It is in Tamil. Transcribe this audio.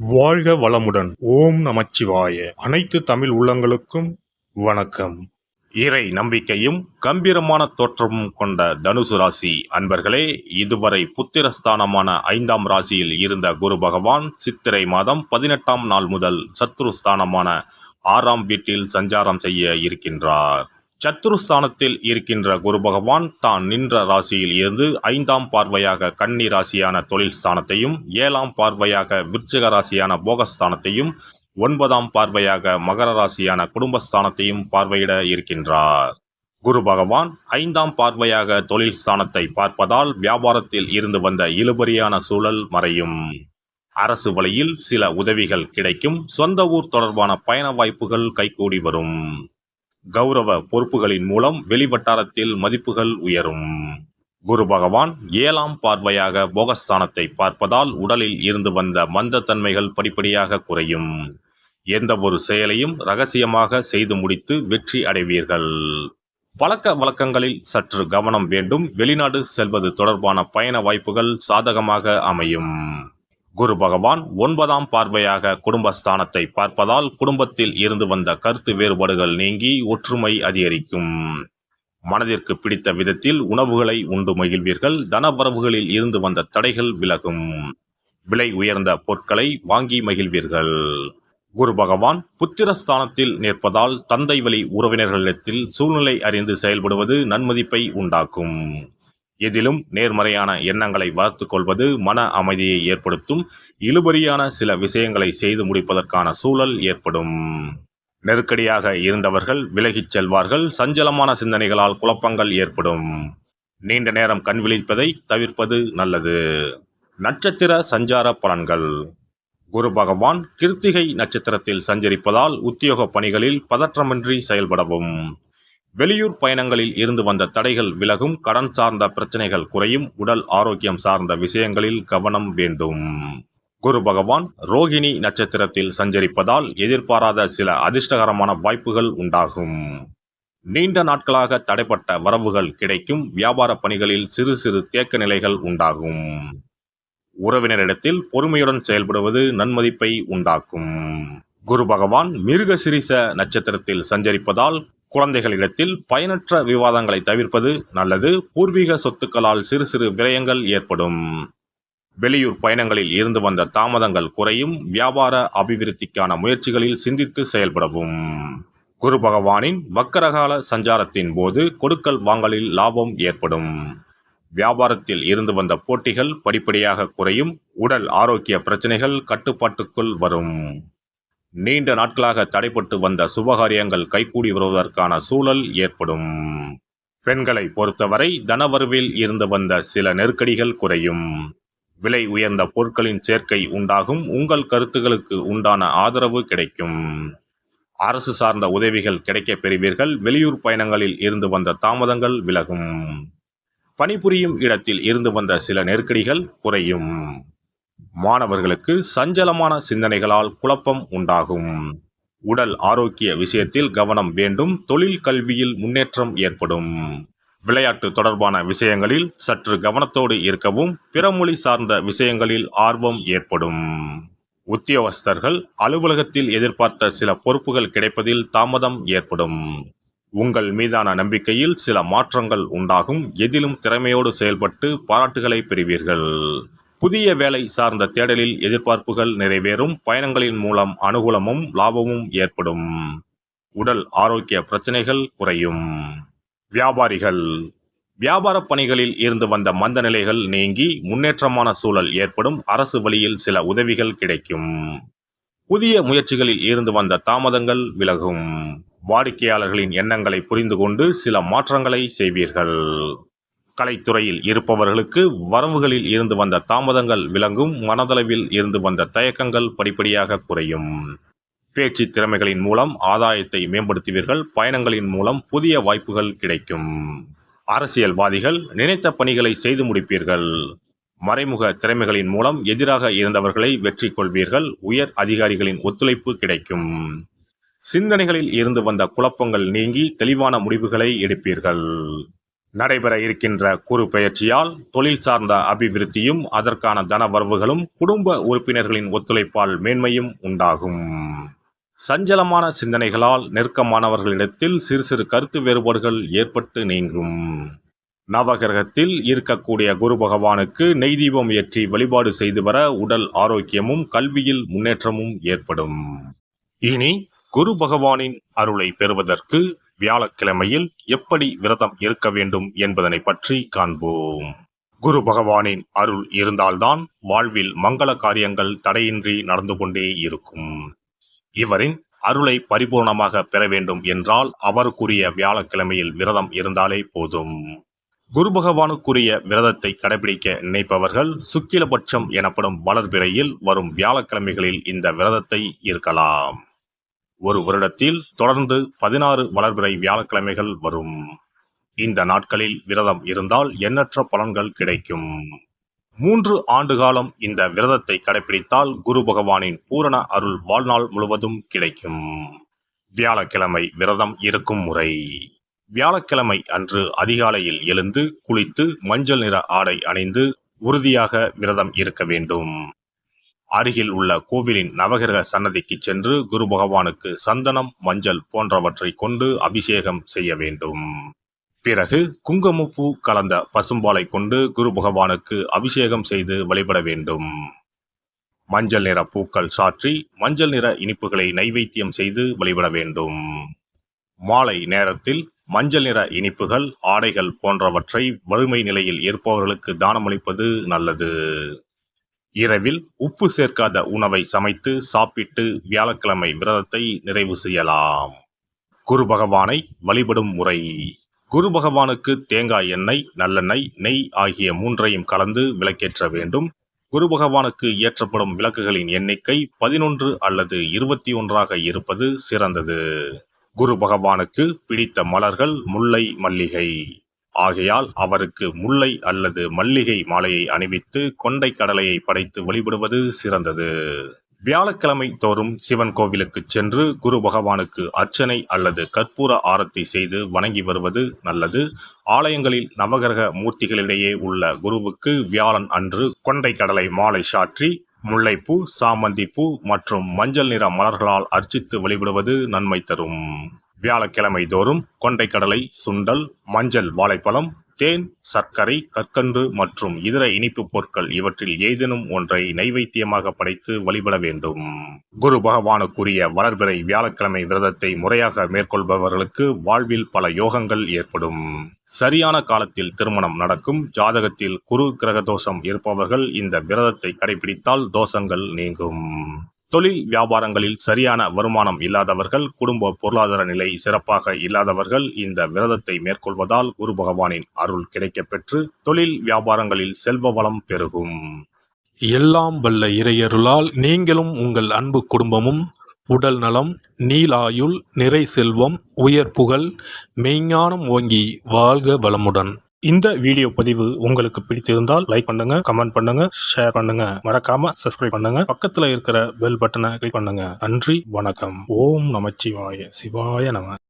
வாழ்க வளமுடன். ஓம் நமச்சிவாய. அனைத்து தமிழ் உள்ளங்களுக்கும் வணக்கம். இறை நம்பிக்கையும் கம்பீரமான தோற்றமும் கொண்ட தனுசு ராசி அன்பர்களே, இதுவரை புத்திரஸ்தானமான 5ஆம் ராசியில் இருந்த குரு பகவான் சித்திரை மாதம் 18ஆம் நாள் முதல் சத்ருஸ்தானமான 6ஆம் வீட்டில் சஞ்சாரம் செய்ய இருக்கின்றார். சத்ருஸ்தானத்தில் இருக்கின்ற குரு பகவான் தான் நின்ற ராசியில் இருந்து 5ஆம் பார்வையாக கன்னி ராசியான தொழில் ஸ்தானத்தையும், 7ஆம் பார்வையாக விருச்சிக ராசியான போகஸ்தானத்தையும், 9ஆம் பார்வையாக மகர ராசியான குடும்பஸ்தானத்தையும் பார்வையிட இருக்கின்றார். குரு பகவான் 5ஆம் பார்வையாக தொழில் ஸ்தானத்தை பார்ப்பதால் வியாபாரத்தில் இருந்து வந்த இழுபறியான சூழல் மறையும். அரசு வழியில் சில உதவிகள் கிடைக்கும். சொந்த ஊர் தொடர்பான பயண வாய்ப்புகள் கைகூடி வரும். கௌரவ பொறுப்புகளின் மூலம் வெளிவட்டாரத்தில் மதிப்புகள் உயரும். குரு பகவான் 7ஆம் பார்வையாக போகஸ்தானத்தை பார்ப்பதால் உடலில் இருந்து வந்த மந்தத்தன்மைகள் படிப்படியாக குறையும். எந்த ஒரு செயலையும் ரகசியமாக செய்து முடித்து வெற்றி அடைவீர்கள். பழக்க வழக்கங்களில் சற்று கவனம் வேண்டும். வெளிநாடு செல்வது தொடர்பான பயண வாய்ப்புகள் சாதகமாக அமையும். குரு பகவான் 9ஆம் பார்வையாக குடும்பஸ்தானத்தை பார்ப்பதால் குடும்பத்தில் இருந்து வந்த கருத்து வேறுபாடுகள் நீங்கி ஒற்றுமை அதிகரிக்கும். மனதிற்கு பிடித்த விதத்தில் உணவுகளை உண்டு மகிழ்வீர்கள். தனவரவுகளில் இருந்து வந்த தடைகள் விலகும். விலை உயர்ந்த பொருட்களை வாங்கி மகிழ்வீர்கள். குரு பகவான் புத்திரஸ்தானத்தில் நிற்பதால் தந்தை வழி உறவினர்களிடத்தில் சூழ்நிலை அறிந்து செயல்படுவது நன்மதிப்பை உண்டாக்கும். எதிலும் நேர்மறையான எண்ணங்களை வளர்த்துக் கொள்வது மன அமைதியை ஏற்படுத்தும். இழுபறியான சில விஷயங்களை செய்து முடிப்பதற்கான சூழல் ஏற்படும். நெருக்கடியாக இருந்தவர்கள் விலகிச் செல்வார்கள். சஞ்சலமான சிந்தனைகளால் குழப்பங்கள் ஏற்படும். நீண்ட நேரம் கண் விழிப்பதை தவிர்ப்பது நல்லது. நட்சத்திர சஞ்சார பலன்கள். குரு பகவான் கிருத்திகை நட்சத்திரத்தில் சஞ்சரிப்பதால் உத்தியோக பணிகளில் பதற்றமின்றி செயல்படவும். வெளியூர் பயணங்களில் இருந்து வந்த தடைகள் விலகும். கடன் சார்ந்த பிரச்சனைகள் குறையும். உடல் ஆரோக்கியம் சார்ந்த விஷயங்களில் கவனம் வேண்டும். குரு பகவான் ரோகிணி நட்சத்திரத்தில் சஞ்சரிப்பதால் எதிர்பாராத சில அதிர்ஷ்டகரமான வாய்ப்புகள் உண்டாகும். நீண்ட நாட்களாக தடைப்பட்ட வரவுகள் கிடைக்கும். வியாபார பணிகளில் சிறு சிறு தேக்க நிலைகள் உண்டாகும். உறவினரிடத்தில் பொறுமையுடன் செயல்படுவது நன்மதிப்பை உண்டாக்கும். குரு பகவான் மிருகசிரிச நட்சத்திரத்தில் சஞ்சரிப்பதால் குழந்தைகளிடத்தில் பயனற்ற விவாதங்களை தவிர்ப்பது நல்லது. பூர்வீக சொத்துக்களால் சிறு சிறு விரயங்கள் ஏற்படும். வெளியூர் பயணங்களில் இருந்து வந்த தாமதங்கள் குறையும். வியாபார அபிவிருத்திக்கான முயற்சிகளில் சிந்தித்து செயல்படவும். குரு பகவானின் வக்கரகால சஞ்சாரத்தின் போது கொடுக்கல் வாங்கலில் லாபம் ஏற்படும். வியாபாரத்தில் இருந்து வந்த போட்டிகள் படிப்படியாக குறையும். உடல் ஆரோக்கிய பிரச்சனைகள் கட்டுப்பாட்டுக்குள் வரும். நீண்ட நாட்களாக தடைப்பட்டு வந்த சுபகாரியங்கள் கைகூடி வருவதற்கான சூழல் ஏற்படும். பெண்களை பொறுத்தவரை தனவரவில் இருந்து வந்த சில நெருக்கடிகள் குறையும். விலை உயர்ந்த பொருட்களின் சேர்க்கை உண்டாகும். உங்கள் கருத்துகளுக்கு உண்டான ஆதரவு கிடைக்கும். அரசு சார்ந்த உதவிகள் கிடைக்கப் பெறுவீர்கள். வெளியூர் பயணங்களில் இருந்து வந்த தாமதங்கள் விலகும். பணிபுரியும் இடத்தில் இருந்து வந்த சில நெருக்கடிகள் குறையும். மாணவர்களுக்கு சஞ்சலமான சிந்தனைகளால் குழப்பம் உண்டாகும். உடல் ஆரோக்கிய விஷயத்தில் கவனம் வேண்டும். தொழில் கல்வியில் முன்னேற்றம் ஏற்படும். விளையாட்டு தொடர்பான விஷயங்களில் சற்று கவனத்தோடு இருக்கவும். பிறமொழி சார்ந்த விஷயங்களில் ஆர்வம் ஏற்படும். உத்தியோகஸ்தர்கள் அலுவலகத்தில் எதிர்பார்த்த சில பொறுப்புகள் கிடைப்பதில் தாமதம் ஏற்படும். உங்கள் மீதான நம்பிக்கையில் சில மாற்றங்கள் உண்டாகும். எதிலும் திறமையோடு செயல்பட்டு பாராட்டுகளை பெறுவீர்கள். புதிய வேலை சார்ந்த தேடலில் எதிர்பார்ப்புகள் நிறைவேறும். பயணங்களின் மூலம் அனுகூலமும் லாபமும் ஏற்படும். உடல் ஆரோக்கிய பிரச்சனைகள் குறையும். வியாபாரிகள் வியாபார பணிகளில் இருந்து வந்த மந்த நிலைகள் நீங்கி முன்னேற்றமான சூழல் ஏற்படும். அரசு வழியில் சில உதவிகள் கிடைக்கும். புதிய முயற்சிகளில் இருந்து வந்த தாமதங்கள் விலகும். வாடிக்கையாளர்களின் எண்ணங்களை புரிந்து கொண்டு சில மாற்றங்களை செய்வீர்கள். கலைத்துறையில் இருப்பவர்களுக்கு வரவுகளில் இருந்து வந்த தாமதங்கள் விலகும். மனதளவில் இருந்து வந்த தயக்கங்கள் படிப்படியாக குறையும். பேச்சு திறமைகளின் மூலம் ஆதாயத்தை மேம்படுத்துவீர்கள். பயணங்களின் மூலம் புதிய வாய்ப்புகள் கிடைக்கும். அரசியல்வாதிகள் நினைத்த பணிகளை செய்து முடிப்பீர்கள். மறைமுக திறமைகளின் மூலம் எதிராக இருந்தவர்களை வெற்றி கொள்வீர்கள். உயர் அதிகாரிகளின் ஒத்துழைப்பு கிடைக்கும். சிந்தனைகளில் இருந்து வந்த குழப்பங்கள் நீங்கி தெளிவான முடிவுகளை எடுப்பீர்கள். நடைபெற இருக்கின்ற குரு பெயர்ச்சியால் தொழில் சார்ந்த அபிவிருத்தியும் அதற்கான தன வரவுகளும் குடும்ப உறுப்பினர்களின் ஒத்துழைப்பால் மேன்மையும் உண்டாகும். சஞ்சலமான சிந்தனைகளால் நெருக்கமானவர்களிடத்தில் சிறு சிறு கருத்து வேறுபாடுகள் ஏற்பட்டு நீங்கும். நவகிரகத்தில் இருக்கக்கூடிய குரு பகவானுக்கு நெய் தீபம் ஏற்றி வழிபாடு செய்து வர உடல் ஆரோக்கியமும் கல்வியில் முன்னேற்றமும் ஏற்படும். இனி குரு பகவானின் அருளை பெறுவதற்கு வியாழக்கிழமையில் எப்படி விரதம் இருக்க வேண்டும் என்பதனை பற்றி காண்போம். குரு பகவானின் அருள் இருந்தால்தான் வாழ்வில் மங்கள காரியங்கள் தடையின்றி நடந்து கொண்டே இருக்கும். இவரின் அருளை பரிபூர்ணமாக பெற வேண்டும் என்றால் அவருக்குரிய வியாழக்கிழமையில் விரதம் இருந்தாலே போதும். குரு பகவானுக்குரிய விரதத்தை கடைபிடிக்க நினைப்பவர்கள் சுக்கிலபட்சம் எனப்படும் வளர்பிறையில் வரும் வியாழக்கிழமைகளில் இந்த விரதத்தை இருக்கலாம். ஒரு வருடத்தில் தொடர்ந்து 16 வளர்பிறை வியாழக்கிழமைகள் வரும். இந்த நாட்களில் விரதம் இருந்தால் எண்ணற்ற பலன்கள் கிடைக்கும். 3 ஆண்டு காலம் இந்த விரதத்தை கடைபிடித்தால் குரு பகவானின் பூரண அருள் வாழ்நாள் முழுவதும் கிடைக்கும். வியாழக்கிழமை விரதம் இருக்கும் முறை. வியாழக்கிழமை அன்று அதிகாலையில் எழுந்து குளித்து மஞ்சள் நிற ஆடை அணிந்து உறுதியாக விரதம் இருக்க வேண்டும். அருகில் உள்ள கோவிலின் நவகிரக சன்னதிக்கு சென்று குரு பகவானுக்கு சந்தனம், மஞ்சள் போன்றவற்றை கொண்டு அபிஷேகம் செய்ய வேண்டும். பிறகு குங்குமப்பூ கலந்த பசும்பாலை கொண்டு குரு பகவானுக்கு அபிஷேகம் செய்து வழிபட வேண்டும். மஞ்சள் நிற பூக்கள் சாற்றி மஞ்சள் நிற இனிப்புகளை நைவேத்தியம் செய்து வழிபட வேண்டும். மாலை நேரத்தில் மஞ்சள் நிற இனிப்புகள், ஆடைகள் போன்றவற்றை வறுமை நிலையில் இருப்பவர்களுக்கு தானமளிப்பது நல்லது. இரவில் உப்பு சேர்க்காத உணவை சமைத்து சாப்பிட்டு வியாழக்கிழமை விரதத்தை நிறைவு செய்யலாம். குரு பகவானை வழிபடும் முறை. குரு பகவானுக்கு தேங்காய் எண்ணெய், நல்லெண்ணெய், நெய் ஆகிய 3ஐயும் கலந்து விளக்கேற்ற வேண்டும். குரு பகவானுக்கு ஏற்றப்படும் விளக்குகளின் எண்ணிக்கை 11 அல்லது 21 இருப்பது சிறந்தது. குரு பகவானுக்கு பிடித்த மலர்கள் முல்லை, மல்லிகை. ஆகையால் அவருக்கு முல்லை அல்லது மல்லிகை மாலையை அணிவித்து கொண்டை கடலையை படைத்து வழிபடுவது சிறந்தது. வியாழக்கிழமை தோறும் சிவன் கோவிலுக்கு சென்று குரு பகவானுக்கு அர்ச்சனை அல்லது கற்பூர ஆரத்தி செய்து வணங்கி வருவது நல்லது. ஆலயங்களில் நவகிரக மூர்த்திகளிடையே உள்ள குருவுக்கு வியாழன் அன்று கொண்டை கடலை மாலை சாற்றி முல்லைப்பூ, சாமந்திப்பூ மற்றும் மஞ்சள் நிற மலர்களால் அர்ச்சித்து வழிபடுவது நன்மை தரும். வியாழக்கிழமை தோறும் கொண்டைக்கடலை, சுண்டல், மஞ்சள் வாழைப்பழம், தேன், சர்க்கரை, கற்கண்டு மற்றும் இதர இனிப்பு பொருட்கள் இவற்றில் ஏதேனும் ஒன்றை நைவேத்தியமாக படைத்து வழிபட வேண்டும். குரு பகவானுக்குரிய வளர்பிறை வியாழக்கிழமை விரதத்தை முறையாக மேற்கொள்பவர்களுக்கு வாழ்வில் பல யோகங்கள் ஏற்படும். சரியான காலத்தில் திருமணம் நடக்கும். ஜாதகத்தில் குரு கிரக தோஷம் இருப்பவர்கள் இந்த விரதத்தை கடைபிடித்தால் தோஷங்கள் நீங்கும். தொழில் வியாபாரங்களில் சரியான வருமானம் இல்லாதவர்கள், குடும்ப பொருளாதார நிலை சிறப்பாக இல்லாதவர்கள் இந்த விரதத்தை மேற்கொள்வதால் குரு பகவானின் அருள் கிடைக்கப்பெற்று தொழில் வியாபாரங்களில் செல்வ வளம் பெருகும். எல்லாம் வல்ல இறையருளால் நீங்களும் உங்கள் அன்பு குடும்பமும் உடல் நலம், நீலாயுள், நிறை செல்வம், உயர் புகழ், மெய்ஞானம் ஓங்கி வாழ்க வளமுடன். இந்த வீடியோ பதிவு உங்களுக்கு பிடித்திருந்தால் லைக் பண்ணுங்க, கமெண்ட் பண்ணுங்க, ஷேர் பண்ணுங்க, மறக்காம சப்ஸ்கிரைப் பண்ணுங்க, பக்கத்துல இருக்கிற பெல் பட்டனை கிளிக் பண்ணுங்க. நன்றி, வணக்கம். ஓம் நமச்சிவாய. சிவாய நம.